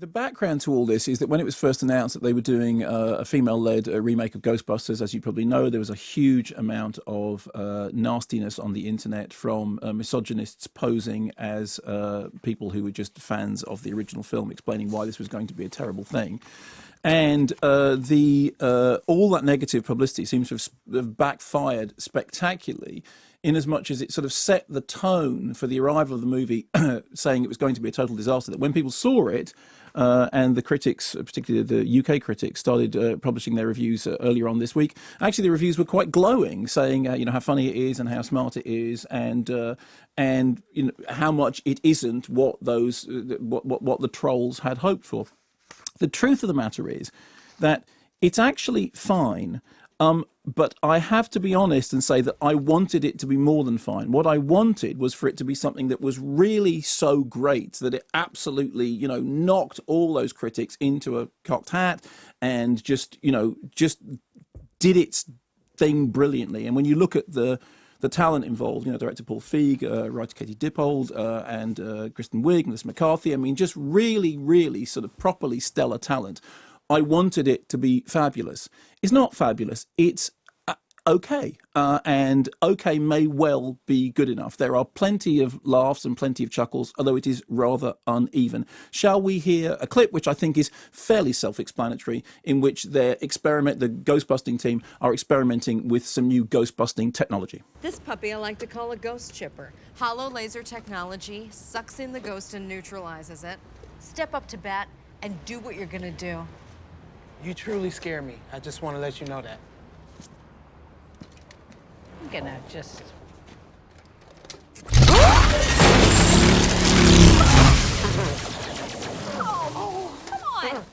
The background to all this is that when it was first announced that they were doing a female-led remake of Ghostbusters, as you probably know, there was a huge amount of nastiness on the internet from misogynists posing as people who were just fans of the original film, explaining why this was going to be a terrible thing. And all that negative publicity seems to have backfired spectacularally, in as much as it sort of set the tone for the arrival of the movie, saying it was going to be a total disaster, that when people saw it, and the critics, particularly the UK critics, started publishing their reviews earlier on this week. Actually, the reviews were quite glowing, saying how funny it is and how smart it is, and how much it isn't what what the trolls had hoped for. The truth of the matter is that it's actually fine. But I have to be honest and say that I wanted it to be more than fine. What I wanted was for it to be something that was really so great that it absolutely, knocked all those critics into a cocked hat and just did its thing brilliantly. And when you look at the talent involved, director Paul Feig, writer Katie Dippold, and Kristen Wiig, Melissa McCarthy, I mean, just really, really sort of properly stellar talent. I wanted it to be fabulous. It's not fabulous. It's okay. And okay may well be good enough. There are plenty of laughs and plenty of chuckles, although it is rather uneven. Shall we hear a clip, which I think is fairly self-explanatory, in which the Ghostbusting team are experimenting with some new ghost-busting technology. This puppy I like to call a ghost chipper. Hollow laser technology sucks in the ghost and neutralizes it. Step up to bat and do what you're gonna do. You truly scare me. I just want to let you know that. I'm gonna just... Oh, come on!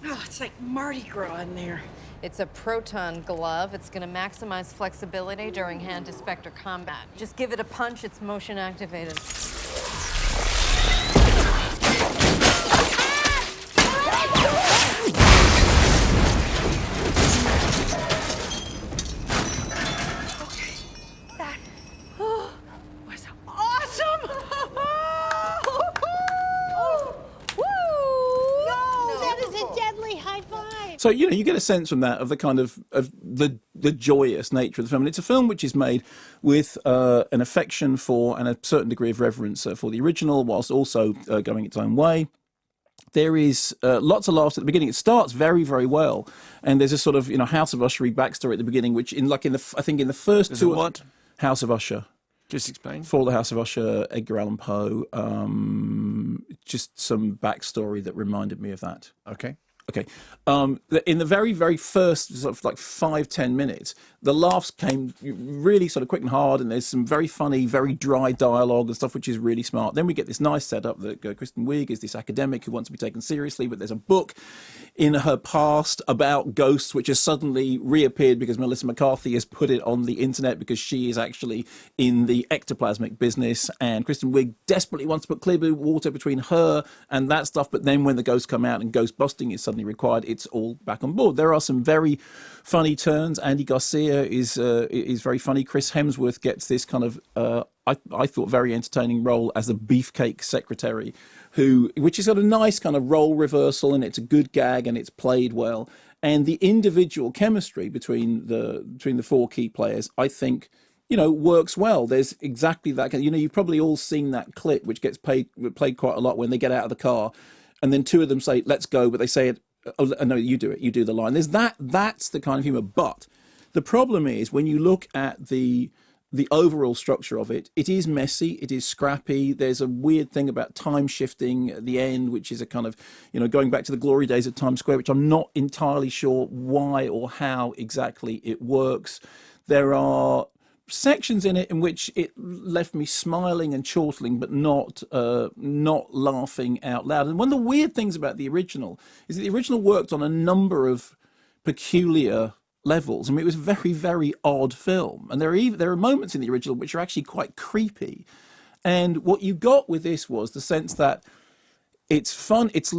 Oh, it's like Mardi Gras in there. It's a proton glove. It's gonna maximize flexibility during hand-to-specter combat. Just give it a punch, it's motion activated. So, you get a sense from that of the kind of the joyous nature of the film. And it's a film which is made with an affection for and a certain degree of reverence for the original, whilst also going its own way. There is lots of laughs at the beginning. It starts very, very well, and there's a sort of House of Ushery backstory at the beginning, which I think in the first two what House of Usher. Just explain. For the House of Usher, Edgar Allan Poe. Just some backstory that reminded me of that. Okay. Okay. In the very, very first sort of like 5-10 minutes, the laughs came really sort of quick and hard, and there's some very funny, very dry dialogue and stuff, which is really smart. Then we get this nice setup that Kristen Wiig is this academic who wants to be taken seriously, but there's a book in her past about ghosts, which has suddenly reappeared because Melissa McCarthy has put it on the internet because she is actually in the ectoplasmic business, and Kristen Wiig desperately wants to put clear blue water between her and that stuff, but then when the ghosts come out and ghost busting is suddenly required, it's all back on board. There are some very funny turns. Andy Garcia is very funny. Chris Hemsworth gets this kind of I thought very entertaining role as the beefcake secretary, which is got a nice kind of role reversal, and it's a good gag and it's played well. And the individual chemistry between the four key players, I think, works well. There's exactly that. You've probably all seen that clip, which gets played quite a lot when they get out of the car, and then two of them say, "Let's go," but they say it. Oh no, you do it. You do the line. There's that. That's the kind of humor. But the problem is when you look at the overall structure of it, it is messy, it is scrappy. There's a weird thing about time shifting at the end, which is a kind of, going back to the glory days of Times Square, which I'm not entirely sure why or how exactly it works. There are sections in it in which it left me smiling and chortling, but not laughing out loud. And one of the weird things about the original is that the original worked on a number of peculiar levels. I mean, it was a very, very odd film, and there are moments in the original which are actually quite creepy. And what you got with this was the sense that It's fun. It's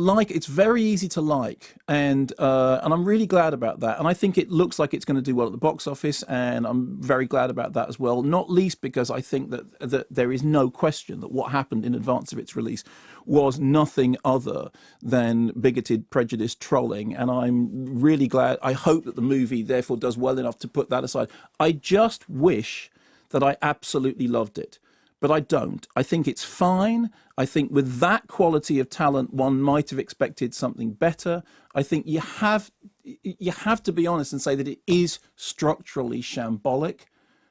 very easy to like, and I'm really glad about that. And I think it looks like it's going to do well at the box office, and I'm very glad about that as well. Not least because I think that there is no question that what happened in advance of its release was nothing other than bigoted, prejudiced trolling. And I'm really glad. I hope that the movie therefore does well enough to put that aside. I just wish that I absolutely loved it. But I don't. I think it's fine. I think with that quality of talent, one might have expected something better. I think you have to be honest and say that it is structurally shambolic,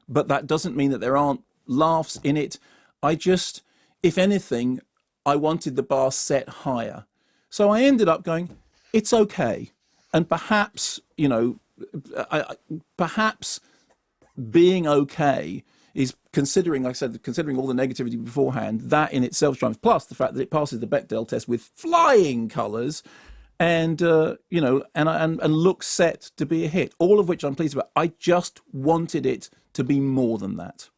but that doesn't mean that there aren't laughs in it. If anything, I wanted the bar set higher. So I ended up going, it's okay. And perhaps, perhaps being okay is considering, like I said, considering all the negativity beforehand, that in itself shines. Plus the fact that it passes the Bechdel test with flying colours, and and looks set to be a hit. All of which I'm pleased about. I just wanted it to be more than that.